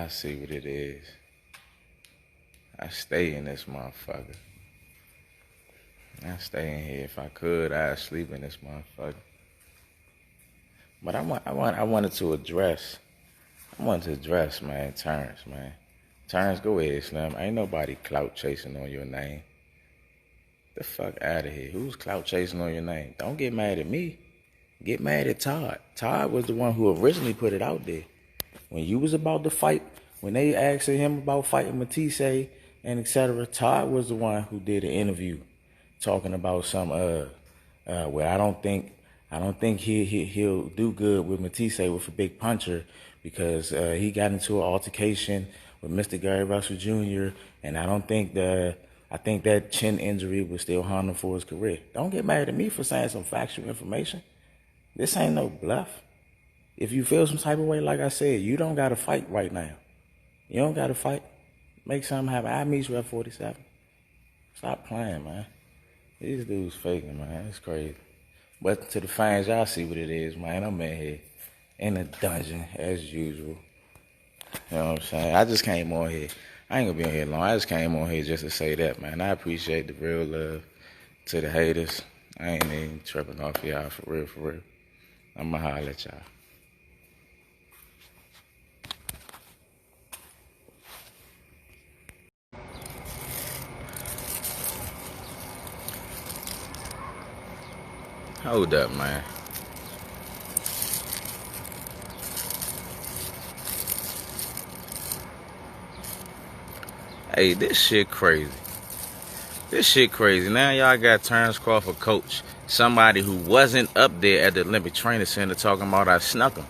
I see what it is. I stay in this motherfucker. I stay in here. If I could, I'd sleep in this motherfucker. But I wanted to address, man, Terrence, man. Terrence, go ahead, Slim. Ain't nobody clout chasing on your name. The fuck out of here. Who's clout chasing on your name? Don't get mad at me. Get mad at Todd. Todd was the one who originally put it out there. When you was about to fight, when they asked him about fighting Matisse and etc., Todd was the one who did an interview talking about some where I don't think he'll do good with Matisse with a big puncher because he got into an altercation with Mr. Gary Russell Jr. and I think that chin injury was still harming for his career. Don't get mad at me for saying some factual information. This ain't no bluff. If you feel some type of way, like I said, you don't got to fight right now. You don't got to fight. Make something happen. I meet you at 47. Stop playing, man. These dudes faking, man. It's crazy. But to the fans, y'all see what it is, man. I'm in here in the dungeon as usual. You know what I'm saying? I just came on here. I ain't gonna be on here long. I just came on here just to say that, man. I appreciate the real love to the haters. I ain't even tripping off y'all for real, for real. I'ma holler at y'all. Hold up, man. Hey, this shit crazy. This shit crazy. Now y'all got Terence Crawford coach, somebody who wasn't up there at the Olympic Training Center talking about I snuck him.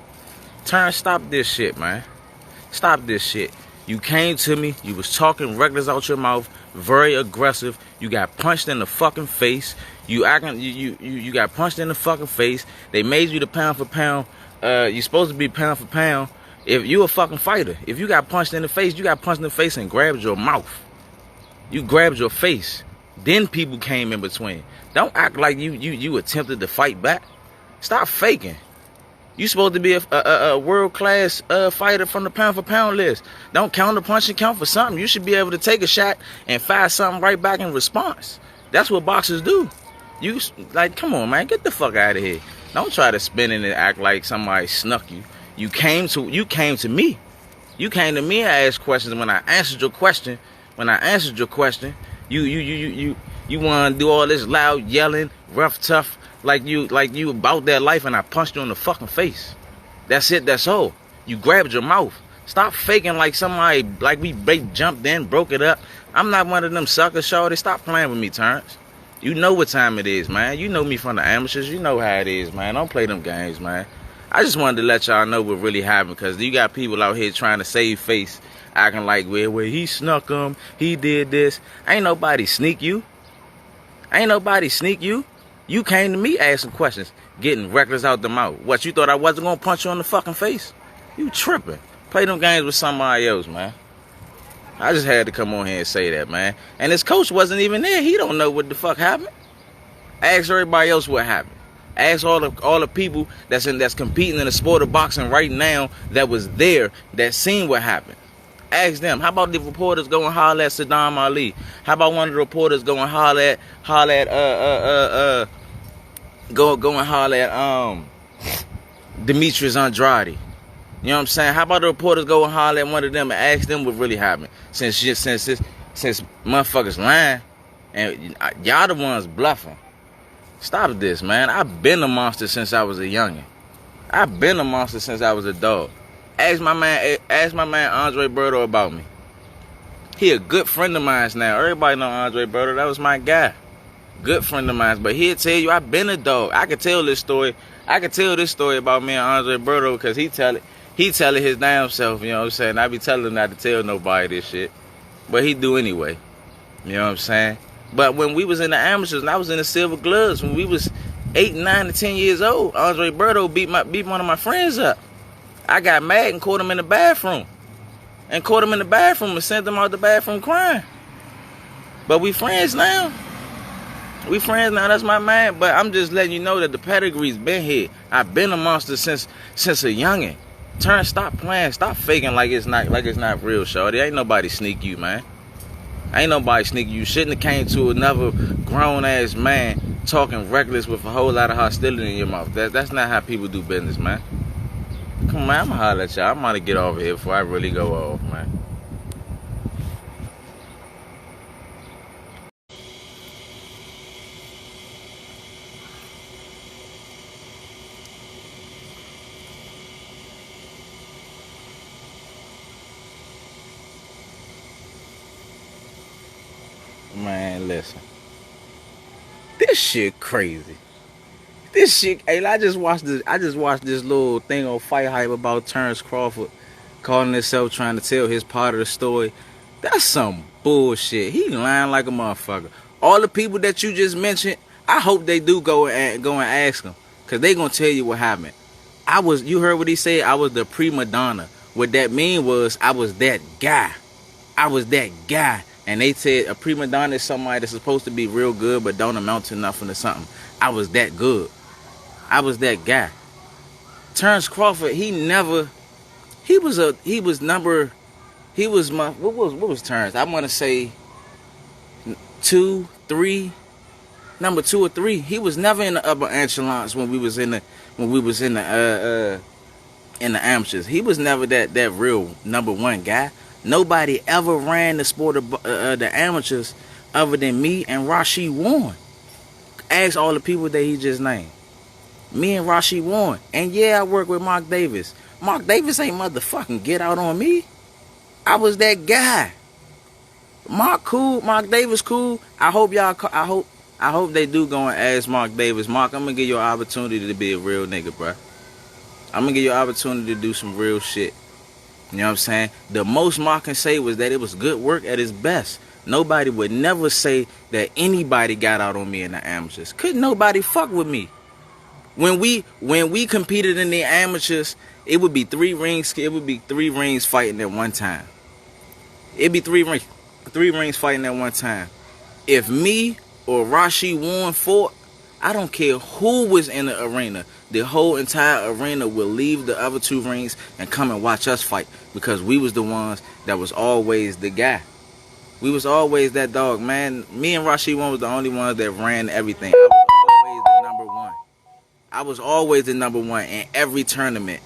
Terence, stop this shit, man. Stop this shit. You came to me, you was talking reckless out your mouth, very aggressive. You got punched in the fucking face. You got punched in the fucking face. They made you the pound for pound. You're supposed to be pound for pound. If you a fucking fighter, if you got punched in the face, you got punched in the face and grabbed your mouth. You grabbed your face. Then people came in between. Don't act like you attempted to fight back. Stop faking. You supposed to be a world-class fighter from the pound for pound list. Don't counter punch and count for something. You should be able to take a shot and fire something right back in response. That's what boxers do. You like, come on, man, get the fuck out of here. Don't try to spin it and act like somebody snuck you. You came to me. You came to me and asked questions. When I answered your question, you want to do all this loud yelling, rough, tough, like you about that life, and I punched you in the fucking face. That's it. That's all. You grabbed your mouth. Stop faking like somebody, like we jumped in, broke it up. I'm not one of them suckers, shorty. Stop playing with me, Terrence. You know what time it is, man. You know me from the amateurs. You know how it is, man. Don't play them games, man. I just wanted to let y'all know what really happened, because you got people out here trying to save face, acting like, well, he snuck him, he did this. Ain't nobody sneak you. You came to me asking questions, getting reckless out the mouth. What, you thought I wasn't going to punch you on the fucking face? You tripping. Play them games with somebody else, man. I just had to come on here and say that, man. And his coach wasn't even there. He don't know what the fuck happened. Ask everybody else what happened. Ask all the people that's competing in the sport of boxing right now that was there, that seen what happened. Ask them. How about the reporters go and holler at Saddam Ali? How about one of the reporters go and holler at Demetrius Andrade? You know what I'm saying? How about the reporters go and holler at one of them and ask them what really happened? Since motherfuckers lying and y'all the ones bluffing. Stop this, man. I've been a monster since I was a youngin'. I've been a monster since I was a dog. Ask my man Andre Berto about me. He a good friend of mine now. Everybody know Andre Berto. That was my guy. Good friend of mine. But he'll tell you I've been a dog. I could tell this story. I could tell this story about me and Andre Berto because he tell it his damn self, you know what I'm saying? I be telling him not to tell nobody this shit. But he do anyway. You know what I'm saying? But when we was in the amateurs and I was in the silver gloves, when we was 8, 9, and 10 years old, Andre Berto beat one of my friends up. I got mad and caught him in the bathroom. And sent him out the bathroom crying. But we friends now. That's my man. But I'm just letting you know that the pedigree's been here. I've been a monster since a youngin'. Terrence, stop playing. Stop faking like it's not real, shorty. Ain't nobody sneak you, man. Ain't nobody sneak you. You shouldn't have came to another grown-ass man talking reckless with a whole lot of hostility in your mouth. That's not how people do business, man. Come on, man. I'm going to holler at y'all. I'm going to get over here before I really go off, man. Man, listen. This shit crazy. This shit, hey, I just watched this little thing on Fight Hype about Terence Crawford calling himself trying to tell his part of the story. That's some bullshit. He lying like a motherfucker. All the people that you just mentioned, I hope they do go and ask him, cause they gonna tell you what happened. You heard what he said? I was the prima donna. What that mean was I was that guy. I was that guy. And they said a prima donna is somebody that's supposed to be real good but don't amount to nothing or something. I was that good. I was that guy. Terence Crawford, what was Terence? I want to say number 2 or 3. He was never in the upper echelons when we was in the amateurs. He was never that real number 1 guy. Nobody ever ran the sport of the amateurs other than me and Rashid Warren. Ask all the people that he just named. Me and Rashid Warren. And yeah, I work with Mark Davis. Mark Davis ain't motherfucking get out on me. I was that guy. Mark cool. Mark Davis cool. I hope they do go and ask Mark Davis. Mark, I'm gonna give you an opportunity to be a real nigga, bruh. I'm gonna give you an opportunity to do some real shit. You know what I'm saying? The most Mark can say was that it was good work at its best. Nobody would never say that anybody got out on me in the amateurs. Couldn't nobody fuck with me. When we competed in the amateurs, it would be 3 rings. It would be 3 rings fighting at one time. It'd be 3 rings fighting at one time. If me or Rashid Warren fought, I don't care who was in the arena. The whole entire arena will leave the other 2 rings and come and watch us fight, because we was the ones that was always the guy. We was always that dog, man. Me and Rashid Warren was the only ones that ran everything. I was always the number 1. I was always the number 1 in every tournament,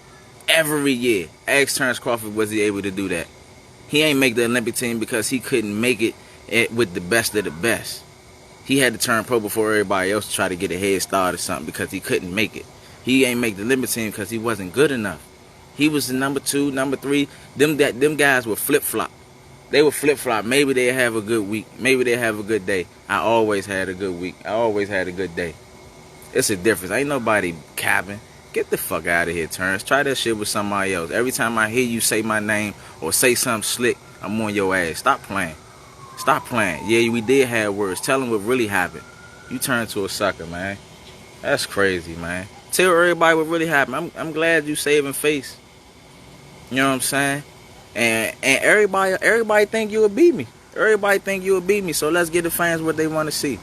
every year. Ask Terence Crawford, was he able to do that? He ain't make the Olympic team because he couldn't make it with the best of the best. He had to turn pro before everybody else to try to get a head start or something because he couldn't make it. He ain't make the Olympic team because he wasn't good enough. He was the number 2, number 3. Them guys were flip-flop. They were flip-flop. Maybe they have a good week. Maybe they have a good day. I always had a good week. I always had a good day. It's a difference. Ain't nobody capping. Get the fuck out of here, Terrence. Try that shit with somebody else. Every time I hear you say my name or say something slick, I'm on your ass. Stop playing. Stop playing. Yeah, we did have words. Tell them what really happened. You turned to a sucker, man. That's crazy, man. Tell everybody what really happened. I'm glad you saving face. You know what I'm saying? And everybody think you'll beat me. Everybody think you'll beat me. So let's get the fans what they want to see.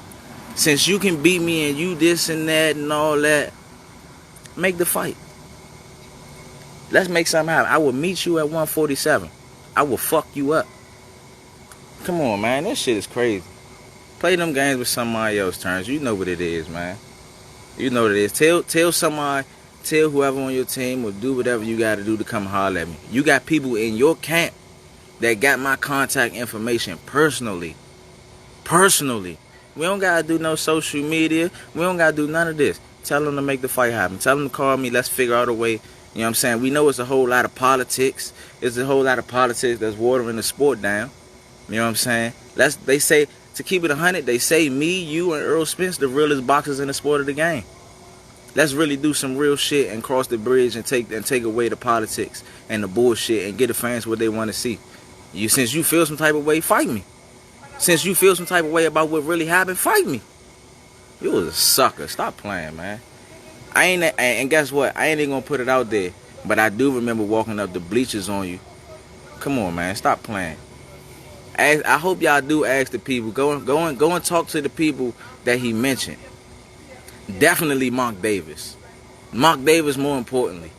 Since you can beat me and you this and that and all that, make the fight. Let's make something happen. I will meet you at 147. I will fuck you up. Come on, man. That shit is crazy. Play them games with somebody else, Terrence. You know what it is, man. You know what it is. Tell somebody, tell whoever on your team, or do whatever you got to do to come holler at me. You got people in your camp that got my contact information personally. Personally. We don't got to do no social media. We don't got to do none of this. Tell them to make the fight happen. Tell them to call me. Let's figure out a way. You know what I'm saying? We know it's a whole lot of politics. It's a whole lot of politics that's watering the sport down. You know what I'm saying? They say, to keep it 100, they say me, you, and Earl Spence the realest boxers in the sport of the game. Let's really do some real shit and cross the bridge and take away the politics and the bullshit and get the fans what they want to see. Since you feel some type of way, fight me. Since you feel some type of way about what really happened, fight me. You was a sucker. Stop playing, man. And guess what? I ain't even gonna put it out there, but I do remember walking up the bleachers on you. Come on, man. Stop playing. I hope y'all do ask the people. Go and talk to the people that he mentioned. Definitely Mark Davis. Mark Davis, more importantly.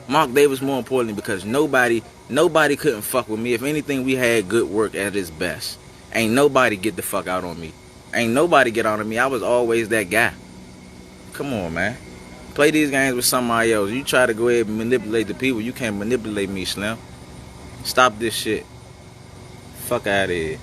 Mark Davis more importantly because nobody couldn't fuck with me. If anything, we had good work at its best. Ain't nobody get the fuck out on me. Ain't nobody get out on me. I was always that guy. Come on, man. Play these games with somebody else. You try to go ahead and manipulate the people. You can't manipulate me, Slim. Stop this shit. Fuck out of here.